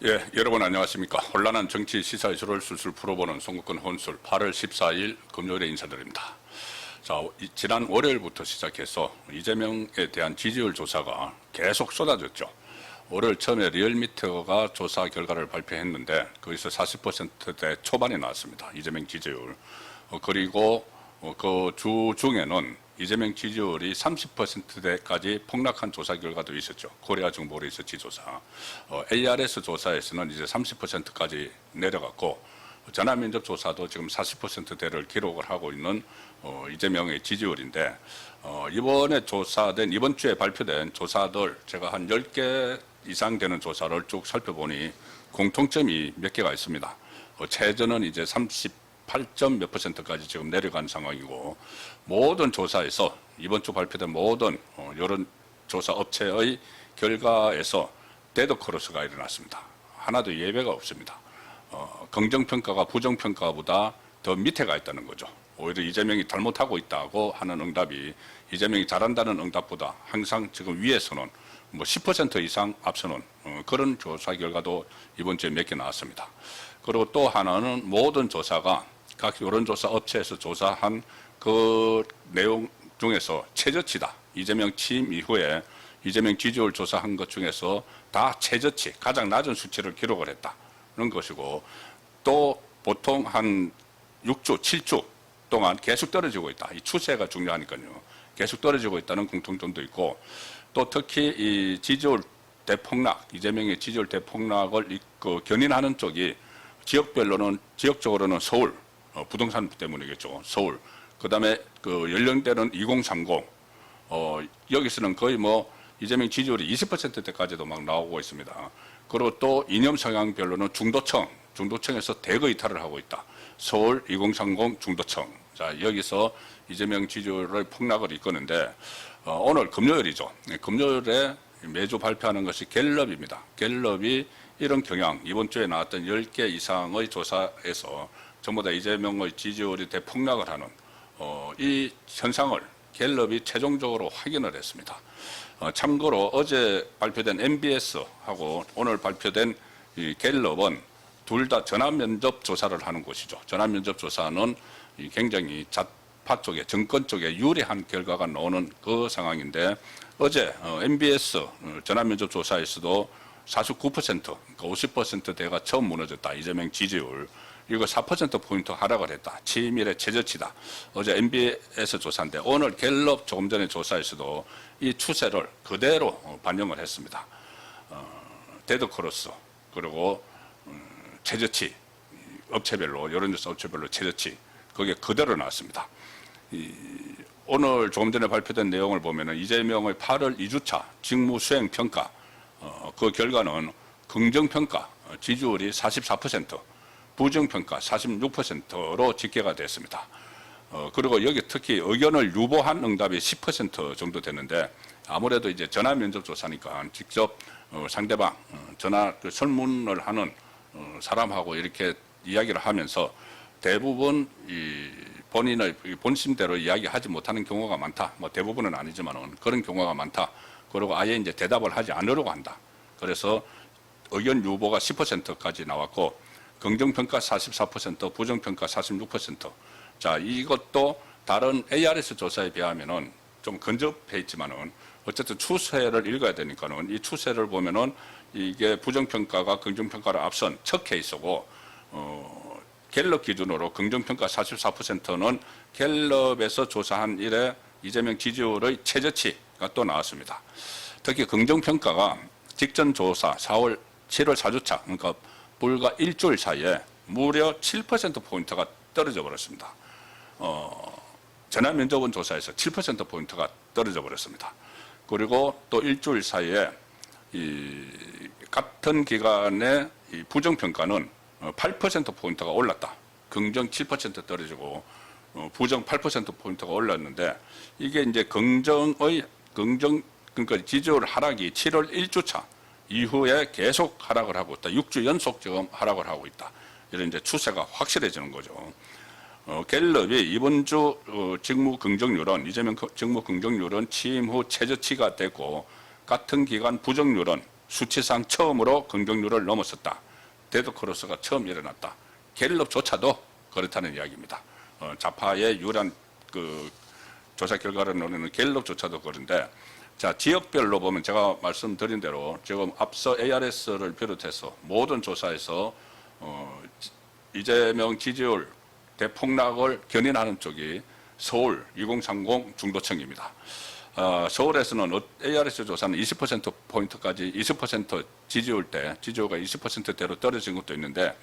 예, 여러분 안녕하십니까. 혼란한 정치 시사 이슈를 술술 풀어보는 송국근 혼술 8월 14일 금요일에 인사드립니다. 자, 지난 월요일부터 시작해서 이재명에 대한 지지율 조사가 계속 쏟아졌죠. 월요일 처음에 리얼미터가 조사 결과를 발표했는데 거기서 40%대 초반에 나왔습니다. 이재명 지지율. 그리고 그 주 중에는 이재명 지지율이 30%대까지 폭락한 조사 결과도 있었죠. 코리아 정보 리서치 조사. ARS 조사에서는 이제 30%까지 내려갔고, 전화면접 조사도 지금 40%대를 기록을 하고 있는 이재명의 지지율인데, 이번 주에 발표된 조사들, 제가 한 10개 이상 되는 조사를 쭉 살펴보니 공통점이 몇 개가 있습니다. 최저는 이제 38점 몇 %까지 지금 내려간 상황이고, 모든 조사에서 이번 주 발표된 모든 여론조사 업체의 결과에서 데드크로스가 일어났습니다. 하나도 예외가 없습니다. 긍정평가가 부정평가보다 더 밑에 가 있다는 거죠. 오히려 이재명이 잘못하고 있다고 하는 응답이 이재명이 잘한다는 응답보다 항상 지금 위에서는 뭐 10% 이상 앞서는 그런 조사 결과도 이번 주에 몇 개 나왔습니다. 그리고 또 하나는 모든 조사가 각 여론조사 업체에서 조사한 그 내용 중에서 최저치다. 이재명 취임 이후에 이재명 지지율 조사한 것 중에서 다 최저치, 가장 낮은 수치를 기록을 했다는 것이고, 또 보통 한 6주, 7주 동안 계속 떨어지고 있다. 이 추세가 중요하니까요. 계속 떨어지고 있다는 공통점도 있고, 또 특히 이 지지율 대폭락, 이재명의 지지율 대폭락을 견인하는 쪽이 지역적으로는 서울, 부동산 때문이겠죠. 서울. 그 다음에 그 연령대는 2030, 여기서는 거의 뭐 이재명 지지율이 20%대까지도 막 나오고 있습니다. 그리고 또 이념 성향별로는 중도층에서 대거 이탈을 하고 있다. 서울 2030 중도층. 자, 여기서 이재명 지지율의 폭락을 이끄는데, 오늘 금요일이죠. 금요일에 매주 발표하는 것이 갤럽입니다. 갤럽이 이런 경향, 이번 주에 나왔던 10개 이상의 조사에서 전부 다 이재명의 지지율이 대폭락을 하는 이 현상을 갤럽이 최종적으로 확인을 했습니다. 참고로 어제 발표된 MBS하고 오늘 발표된 이 갤럽은 둘 다 전화면접 조사를 하는 곳이죠. 전화면접 조사는 굉장히 좌파 쪽에, 정권 쪽에 유리한 결과가 나오는 그 상황인데, 어제 MBS 전화면접 조사에서도 49%, 그러니까 50%대가 처음 무너졌다. 이재명 지지율. 이거 4%포인트 하락을 했다. 취임일의 최저치다. 어제 MBS 조사인데, 오늘 갤럽 조금 전에 조사에서도 이 추세를 그대로 반영을 했습니다. 데드크로스, 그리고 최저치, 업체별로, 여론조사 업체별로 최저치, 그게 그대로 나왔습니다. 오늘 조금 전에 발표된 내용을 보면은 이재명의 8월 2주차 직무 수행 평가, 그 결과는 긍정평가 지지율이 44%, 부정평가 46%로 집계가 됐습니다. 그리고 여기 특히 의견을 유보한 응답이 10% 정도 되는데, 아무래도 이제 전화 면접 조사니까 직접 상대방 전화 설문을 하는 사람하고 이렇게 이야기를 하면서 대부분 본인의 본심대로 이야기하지 못하는 경우가 많다. 뭐 대부분은 아니지만은 그런 경우가 많다. 그리고 아예 이제 대답을 하지 않으려고 한다. 그래서 의견 유보가 10%까지 나왔고, 긍정평가 44%, 부정평가 46%. 자, 이것도 다른 ARS 조사에 비하면은 좀 근접해 있지만은 어쨌든 추세를 읽어야 되니까는 이 추세를 보면은 이게 부정평가가 긍정평가를 앞선 첫 케이스고, 갤럽 기준으로 긍정평가 44%는 갤럽에서 조사한 이래 이재명 지지율의 최저치가 또 나왔습니다. 특히 긍정평가가 직전 조사 7월 4주차, 그러니까 불과 일주일 사이에 무려 7%포인트가 떨어져 버렸습니다. 전화 면접원 조사에서 7%포인트가 떨어져 버렸습니다. 그리고 또 일주일 사이에 같은 기간에 부정평가는 8%포인트가 올랐다. 긍정 7% 떨어지고 부정 8%포인트가 올랐는데, 이게 이제 그러니까 지지율 하락이 7월 1주차 이후에 계속 하락을 하고 있다. 6주 연속 지금 하락을 하고 있다. 이런 이제 추세가 확실해지는 거죠. 갤럽이 이번 주 직무 긍정률은, 이재명 직무 긍정률은 취임 후 최저치가 되고, 같은 기간 부정률은 수치상 처음으로 긍정률을 넘어섰다. 데드크로스가 처음 일어났다. 갤럽조차도 그렇다는 이야기입니다. 좌파의 유일한 그 조사 결과를 노리는 갤럽조차도 그런데, 자, 지역별로 보면 제가 말씀드린 대로 지금 앞서 ARS를 비롯해서 모든 조사에서 이재명 지지율 대폭락을 견인하는 쪽이 서울 2030 중도층입니다. 서울에서는 ARS 조사는 20%포인트까지 20% 지지율 때, 지지율가 20%대로 떨어진 것도 있는데,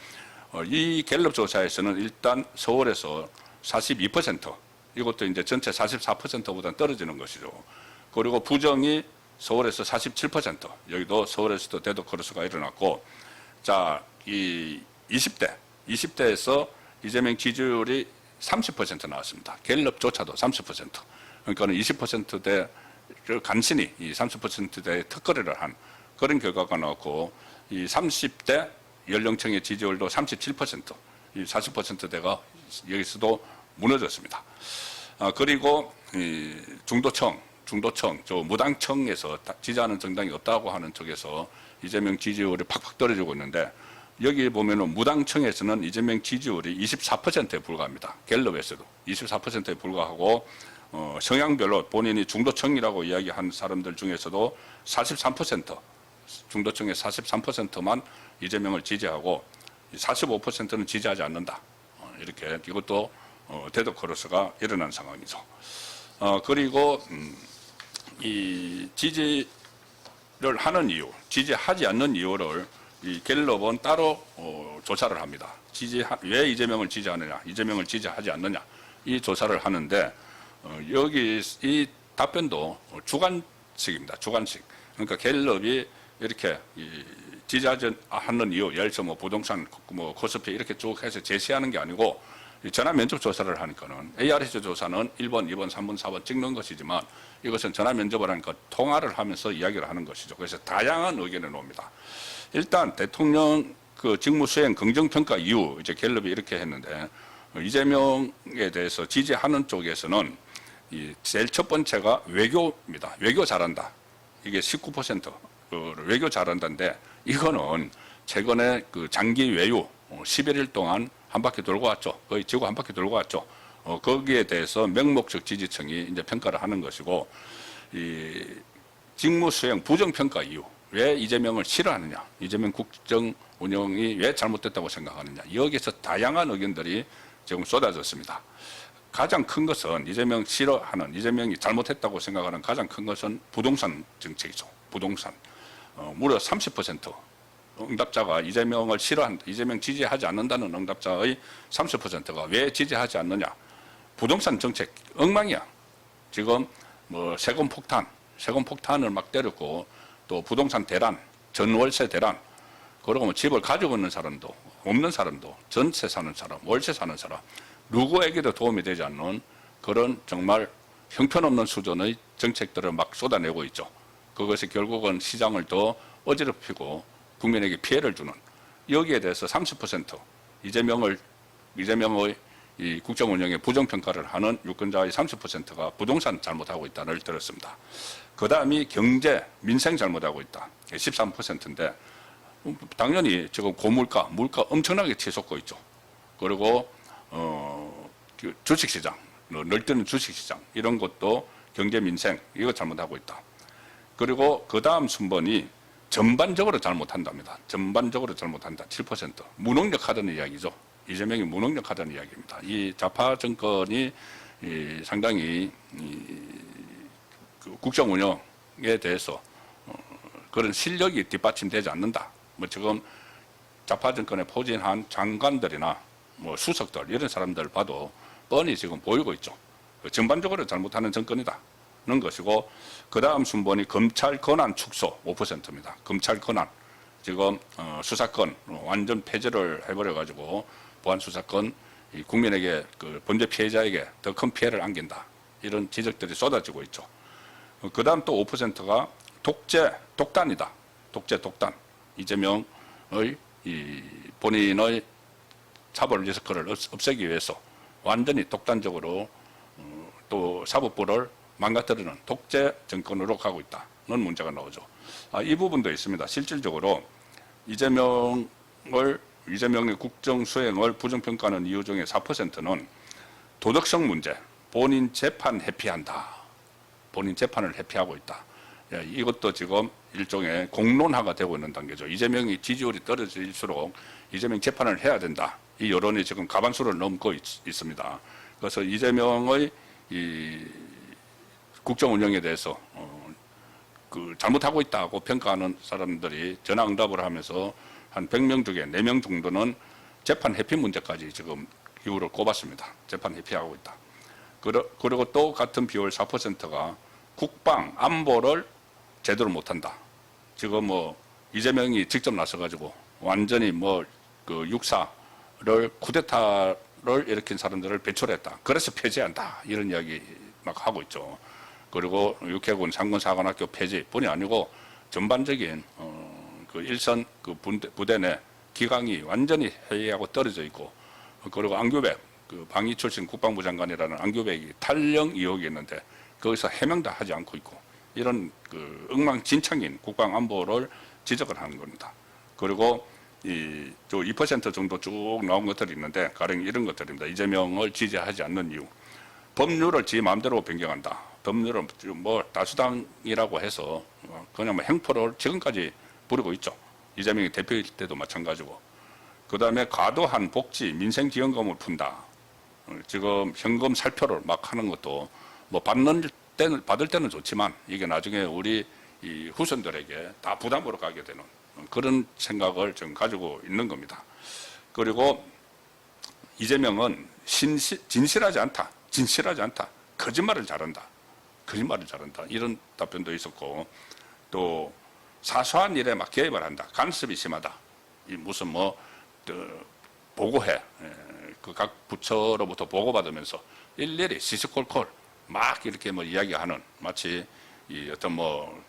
이 갤럽 조사에서는 일단 서울에서 42%, 이것도 이제 전체 44%보다 떨어지는 것이죠. 그리고 부정이 서울에서 47%, 여기도 서울에서도 데드크로스가 일어났고, 자, 이 20대에서 이재명 지지율이 30% 나왔습니다. 갤럽조차도 30%. 그러니까 20%대 간신히 이 30%대의 턱걸이를 한 그런 결과가 나왔고, 이 30대 연령층의 지지율도 37%, 이 40%대가 여기서도 무너졌습니다. 그리고 이 중도층, 저 무당층에서 지지하는 정당이 없다고 하는 쪽에서 이재명 지지율이 팍팍 떨어지고 있는데, 여기 보면은 무당층에서는 이재명 지지율이 24%에 불과합니다. 갤럽에서도 24%에 불과하고, 성향별로 본인이 중도층이라고 이야기한 사람들 중에서도 43%, 중도층의 43%만 이재명을 지지하고 45%는 지지하지 않는다. 이렇게 이것도 데드크로스가 일어난 상황이죠. 그리고 이 지지를 하는 이유, 지지하지 않는 이유를 이 갤럽은 따로 조사를 합니다. 왜 이재명을 지지하느냐, 이재명을 지지하지 않느냐, 이 조사를 하는데, 여기 이 답변도 주관식입니다. 주관식. 그러니까 갤럽이 이렇게 지지하지 않는 이유, 예를 들어 뭐 부동산, 뭐 코스피 이렇게 쭉 해서 제시하는 게 아니고, 전화 면접 조사를 하니까는 ARS 조사는 1번, 2번, 3번, 4번 찍는 것이지만, 이것은 전화 면접을 하니까 통화를 하면서 이야기를 하는 것이죠. 그래서 다양한 의견을 놓습니다. 일단 대통령 그 직무수행 긍정평가 이후 이제 갤럽이 이렇게 했는데, 이재명에 대해서 지지하는 쪽에서는 제일 첫 번째가 외교입니다. 외교 잘한다. 이게 19% 외교 잘한다인데, 이거는 최근에 그 장기 외유 11일 동안 한 바퀴 돌고 왔죠. 거의 지구 한 바퀴 돌고 왔죠. 거기에 대해서 맹목적 지지층이 이제 평가를 하는 것이고, 이 직무수행 부정평가 이후 왜 이재명을 싫어하느냐, 이재명 국정 운영이 왜 잘못됐다고 생각하느냐, 여기서 다양한 의견들이 지금 쏟아졌습니다. 가장 큰 것은 이재명 싫어하는, 이재명이 잘못했다고 생각하는 가장 큰 것은 부동산 정책이죠. 부동산. 무려 30% 응답자가 이재명을 싫어한다, 이재명 지지하지 않는다는 응답자의 30%가 왜 지지하지 않느냐, 부동산 정책 엉망이야. 지금 뭐 세금 폭탄을 막 때렸고, 또 부동산 대란, 전월세 대란, 그리고 뭐 집을 가지고 있는 사람도 없는 사람도, 전세 사는 사람, 월세 사는 사람, 누구에게도 도움이 되지 않는 그런 정말 형편없는 수준의 정책들을 막 쏟아내고 있죠. 그것이 결국은 시장을 더 어지럽히고 국민에게 피해를 주는, 여기에 대해서 30% 이재명의 이 국정 운영의 부정평가를 하는 유권자의 30%가 부동산 잘못하고 있다를 들었습니다. 그 다음이 경제, 민생 잘못하고 있다. 13%인데, 당연히 지금 고물가, 물가 엄청나게 치솟고 있죠. 그리고, 주식시장, 늘뜨는 주식시장, 이런 것도 경제, 민생, 이거 잘못하고 있다. 그리고 그 다음 순번이 전반적으로 잘못한답니다. 전반적으로 잘못한다. 7%. 무능력하다는 이야기죠. 이재명이 무능력하다는 이야기입니다. 이 좌파 정권이 상당히 그 국정 운영에 대해서 그런 실력이 뒷받침되지 않는다. 뭐 지금 좌파 정권에 포진한 장관들이나 뭐 수석들 이런 사람들 봐도 뻔히 지금 보이고 있죠. 전반적으로 잘못하는 정권이다는 것이고, 그 다음 순번이 검찰 권한 축소 5%입니다. 검찰 권한. 지금 수사권 완전 폐지를 해버려 가지고 보안 수사권 국민에게, 그 범죄 피해자에게 더 큰 피해를 안긴다, 이런 지적들이 쏟아지고 있죠. 그 다음 또 5%가 독단이다. 독단. 이재명의 본인의 차별 리스크를 없애기 위해서 완전히 독단적으로 또 사법부를 망가뜨리는 독재 정권으로 가고 있다. 문제가 나오죠. 이 부분도 있습니다. 실질적으로 이재명의 국정 수행을 부정평가하는 이유 중에 4%는 도덕성 문제, 본인 재판 회피한다. 본인 재판을 회피하고 있다. 이것도 지금 일종의 공론화가 되고 있는 단계죠. 이재명이 지지율이 떨어질수록 이재명 재판을 해야 된다. 이 여론이 지금 과반수를 넘고 있습니다. 그래서 이재명의 이 국정 운영에 대해서 잘못하고 있다고 평가하는 사람들이 전화응답을 하면서 한 100명 중에 4명 정도는 재판 회피 문제까지 지금 이유를 꼽았습니다. 재판 회피하고 있다. 그리고 또 같은 비율 4%가 국방 안보를 제대로 못한다. 지금 뭐 이재명이 직접 나서가지고 완전히 육사를 쿠데타를 일으킨 사람들을 배출했다. 그래서 폐지한다. 이런 이야기 막 하고 있죠. 그리고 육해군 상군사관학교 폐지뿐이 아니고 전반적인 그 일선 그 부대 내 기강이 완전히 해이하고 떨어져 있고, 그리고 안규백 그 방위 출신 국방부 장관이라는 안규백이 탈영 의혹이 있는데 거기서 해명도 하지 않고 있고, 이런 그 엉망진창인 국방 안보를 지적을 하는 겁니다. 그리고 이 2% 정도 쭉 나온 것들이 있는데 가령 이런 것들입니다. 이재명을 지지하지 않는 이유. 법률을 지 마음대로 변경한다. 법률을 뭐 다수당이라고 해서 그냥 뭐 행포를 지금까지 부리고 있죠. 이재명이 대표일 때도 마찬가지고. 그 다음에 과도한 복지, 민생지원금을 푼다. 지금 현금 살표를 막 하는 것도 뭐 받을 때는 좋지만 이게 나중에 우리 이 후손들에게 다 부담으로 가게 되는 그런 생각을 지금 가지고 있는 겁니다. 그리고 이재명은 진실하지 않다. 거짓말을 잘한다. 이런 답변도 있었고, 또 사소한 일에 막 개입을 한다. 간섭이 심하다. 무슨 보고해. 그 각 부처로부터 보고받으면서 일일이 시시콜콜 막 이렇게 이야기하는, 마치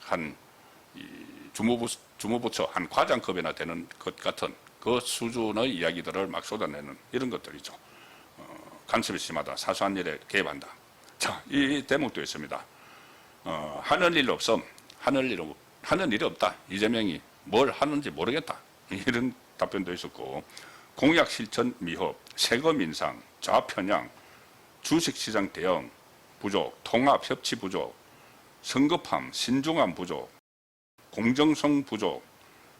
한 주무부처 한 과장급이나 되는 것 같은 그 수준의 이야기들을 막 쏟아내는 이런 것들이죠. 간섭이 심하다. 사소한 일에 개입한다. 자, 이 대목도 있습니다. 하는 일 없음. 하는 일이 없다. 이재명이 뭘 하는지 모르겠다. 이런 답변도 있었고, 공약 실천 미흡, 세금 인상, 좌편향, 주식시장 대응 부족, 통합 협치 부족, 성급함, 신중함 부족, 공정성 부족,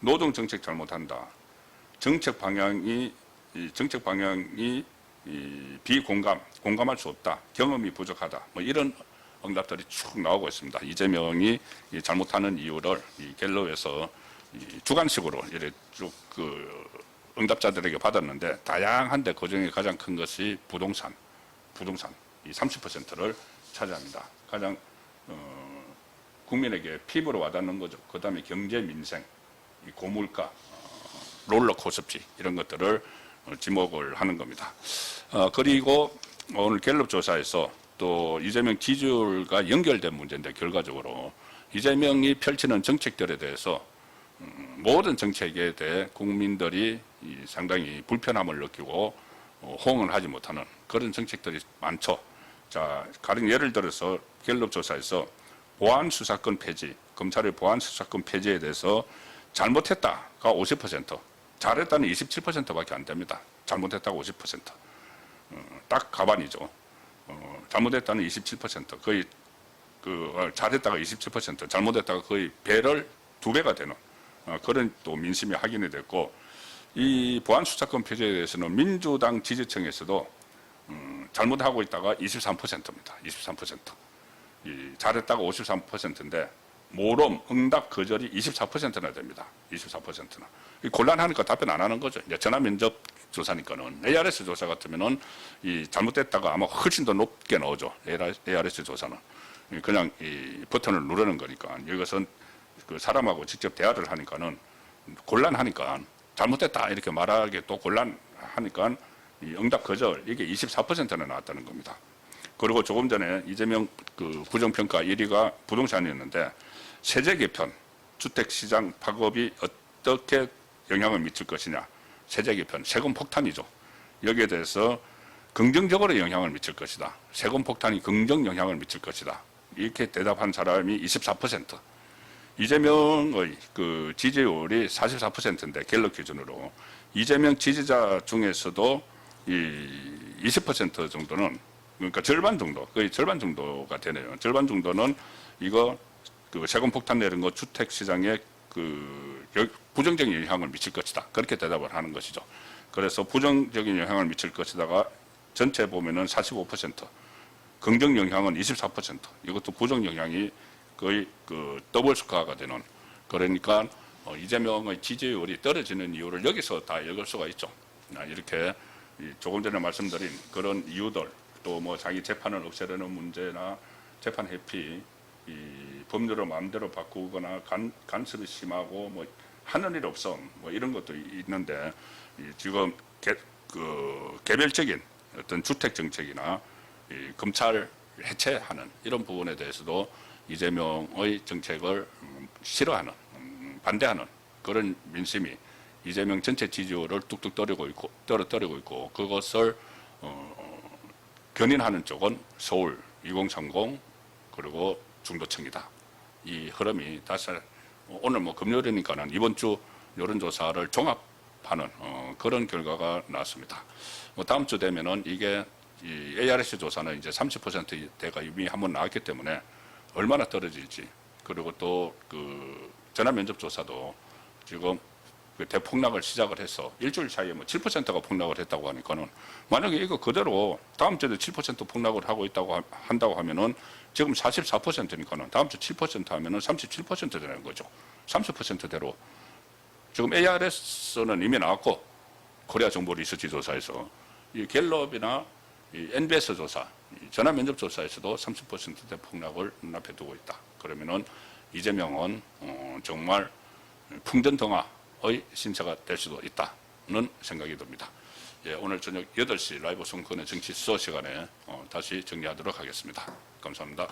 노동 정책 잘못한다. 정책 방향이 공감할 수 없다. 경험이 부족하다. 이런 응답들이 쭉 나오고 있습니다. 이재명이 잘못하는 이유를 갤럽에서 주관식으로 이렇게 쭉 응답자들에게 받았는데 다양한데 그중에 가장 큰 것이 부동산 이 30%를 차지합니다. 가장 국민에게 피부로 와닿는 거죠. 그 다음에 경제 민생, 이 고물가, 롤러코스피 이런 것들을 지목을 하는 겁니다. 그리고 오늘 갤럽 조사에서 또 이재명 지지율과 연결된 문제인데, 결과적으로 이재명이 펼치는 정책들에 대해서 모든 정책에 대해 국민들이 상당히 불편함을 느끼고 호응을 하지 못하는 그런 정책들이 많죠. 자, 가령 예를 들어서 갤럽 조사에서 보안수사권 폐지, 검찰의 보안수사권 폐지에 대해서 잘못했다가 50%, 잘했다는 27%밖에 안 됩니다. 잘못했다가 50%. 딱 가반이죠. 잘못했다는 27%, 거의 잘했다가 27%, 잘못했다가 거의 배를 2배가 되는 그런 또 민심이 확인이 됐고, 이 보안수사권 폐지에 대해서는 민주당 지지층에서도 잘못하고 있다가 23%입니다. 23%. 잘했다가 53%인데 모름, 응답, 거절이 24%나 됩니다. 24%나. 곤란하니까 답변 안 하는 거죠. 이제 전화 면접 조사니까는. ARS 조사 같으면은 잘못됐다가 아마 훨씬 더 높게 나오죠. ARS 조사는. 그냥 이 버튼을 누르는 거니까. 이것은 그 사람하고 직접 대화를 하니까는 곤란하니까 잘못됐다 이렇게 말하기 또 곤란하니까 이 응답 거절 이게 24%나 나왔다는 겁니다. 그리고 조금 전에 이재명 그 부정평가 1위가 부동산이었는데, 세제 개편, 주택시장 파급이 어떻게 영향을 미칠 것이냐. 세제 개편, 세금 폭탄이죠. 여기에 대해서 긍정적으로 영향을 미칠 것이다. 세금 폭탄이 긍정 영향을 미칠 것이다. 이렇게 대답한 사람이 24%. 이재명의 그 지지율이 44%인데 갤럽 기준으로 이재명 지지자 중에서도 이 20% 정도는 그러니까 절반 정도, 거의 절반 정도가 되네요. 절반 정도는 이거 그 세금 폭탄 내린 거 주택 시장에 그 부정적인 영향을 미칠 것이다. 그렇게 대답을 하는 것이죠. 그래서 부정적인 영향을 미칠 것이다가 전체 보면은 45%, 긍정 영향은 24%. 이것도 부정 영향이 거의 그 더블 스코어가 되는. 그러니까 이재명의 지지율이 떨어지는 이유를 여기서 다 읽을 수가 있죠. 이렇게 조금 전에 말씀드린 그런 이유들, 또 뭐 자기 재판을 없애려는 문제나 재판 회피, 이 법률을 마음대로 바꾸거나 간섭이 심하고 뭐 하는 일 없음 뭐 이런 것도 있는데 지금 개별적인 어떤 주택 정책이나 이 검찰 해체하는 이런 부분에 대해서도 이재명의 정책을 싫어하는 반대하는 그런 민심이 이재명 전체 지지율을 뚝뚝 떨어뜨리고 있고 그것을 견인하는 쪽은 서울 2030 그리고 중도층이다. 이 흐름이 다시 오늘 뭐 금요일이니까는 이번 주 여론조사를 종합하는 그런 결과가 나왔습니다. 뭐 다음 주 되면은 이게 이 ARS 조사는 이제 30%대가 이미 한번 나왔기 때문에 얼마나 떨어질지, 그리고 또 그 전화 면접 조사도 지금 그 대폭락을 시작을 해서 일주일 사이에 뭐 7%가 폭락을 했다고 하니까는 만약에 이거 그대로 다음 주에도 7% 폭락을 하고 있다고 한다고 하면은 지금 44%니까는 다음 주 7% 하면은 37% 되는 거죠. 30%대로 지금 ARS는 이미 나왔고 코리아 정보 리서치 조사에서 이 갤럽이나 이 NBS 조사, 전화 면접 조사에서도 30%대 폭락을 눈앞에 두고 있다. 그러면은 이재명은 정말 풍전등화의 신세가 될 수도 있다는 생각이 듭니다. 예, 오늘 저녁 8시 라이브 송건의 정치 수소 시간에 다시 정리하도록 하겠습니다. 감사합니다.